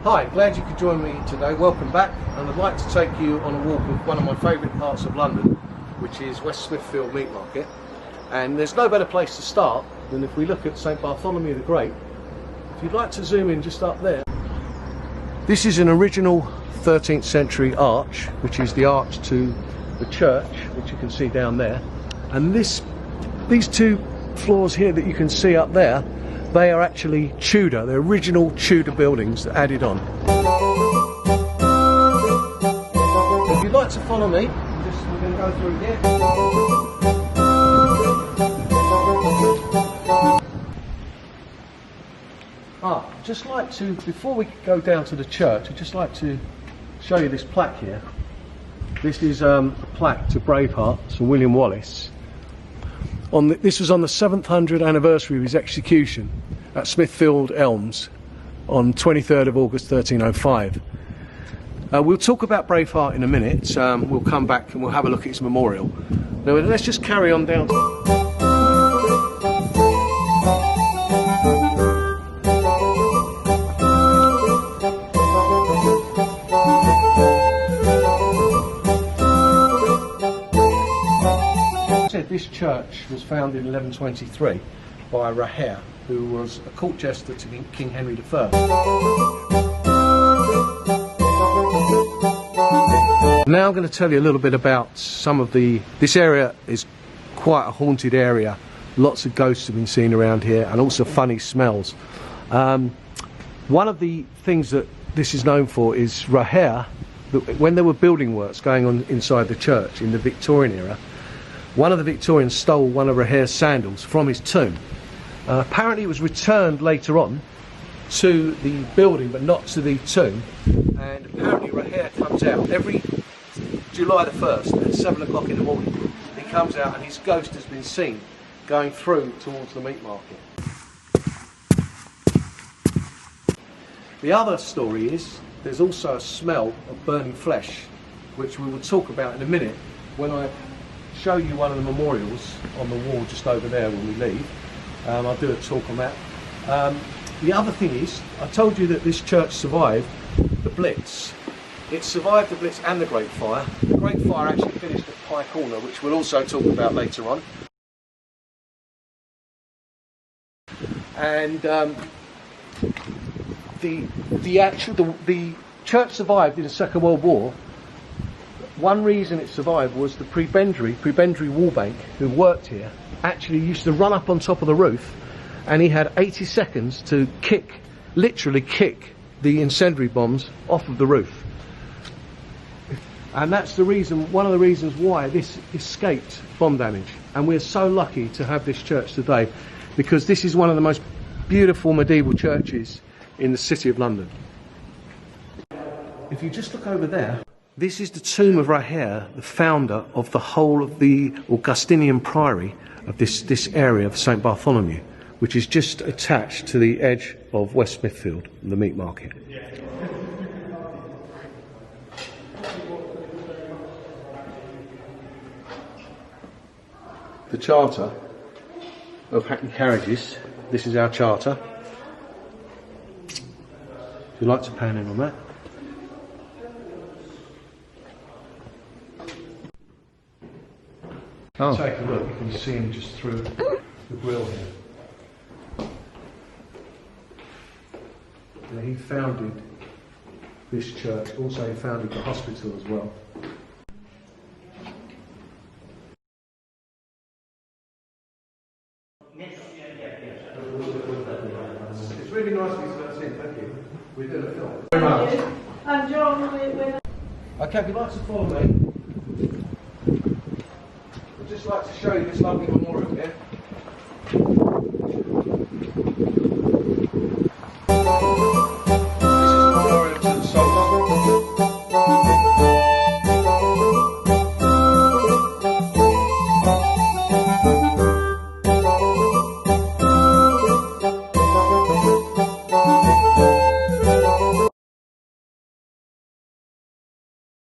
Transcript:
Hi, glad you could join me today. Welcome back, and I'd like to take you on a walk of one of my favourite parts of London, which is West Smithfield Meat Market. And there's no better place to start than if we look at St Bartholomew the Great. If you'd like to zoom in just up there, this is an original 13th century arch, which is the arch to the church, which you can see down there. And these two floors here that you can see up there, they are actually Tudor. They're original Tudor buildings that added on. If you'd like to follow me, we're going to go through here. Just like to, before we go down to the church, I'd just like to show you this plaque here. This is a plaque to Braveheart, Sir William Wallace. This was on the 700th anniversary of his execution at Smithfield Elms on 23rd of August 1305. We'll talk about Braveheart in a minute. We'll come back and we'll have a look at his memorial. Now let's just carry on down. This church was founded in 1123 by Rahere, who was a court jester to King Henry I. Now I'm going to tell you a little bit about this area is quite a haunted area. Lots of ghosts have been seen around here, and also funny smells. One of the things that this is known for is Rahere, when there were building works going on inside the church in the Victorian era, one of the Victorians stole one of Rahere's sandals from his tomb. Apparently it was returned later on to the building but not to the tomb, and apparently Rahere comes out every July the 1st at 7 o'clock in the morning. He comes out and his ghost has been seen going through towards the meat market. The other story is there's also a smell of burning flesh, which we will talk about in a minute when I show you one of the memorials on the wall just over there when we leave. I'll do a talk on that. The other thing is, I told you that this church survived the Blitz. It survived the Blitz and the Great Fire. The Great Fire actually finished at Pye Corner, which we'll also talk about later on. And the church survived in the Second World War. One reason it survived was the prebendary wall bank who worked here actually used to run up on top of the roof, and he had 80 seconds to literally kick the incendiary bombs off of the roof. And that's one of the reasons why this escaped bomb damage. And we're so lucky to have this church today, because this is one of the most beautiful medieval churches in the City of London. If you just look over there, this is the tomb of Rahere, the founder of the whole of the Augustinian priory of this area of St Bartholomew, which is just attached to the edge of West Smithfield, the meat market. The charter of Hackney Carriages. This is our charter. If you'd like to pan in on that. Oh. Take a look, you can see him just through the grille here. Now, he founded this church, also he founded the hospital as well. It's really nice of you to let us in, thank you. We're doing a film. Very much. And John, okay, if you'd like to follow me. I'd just like to show you this lovely memorial here.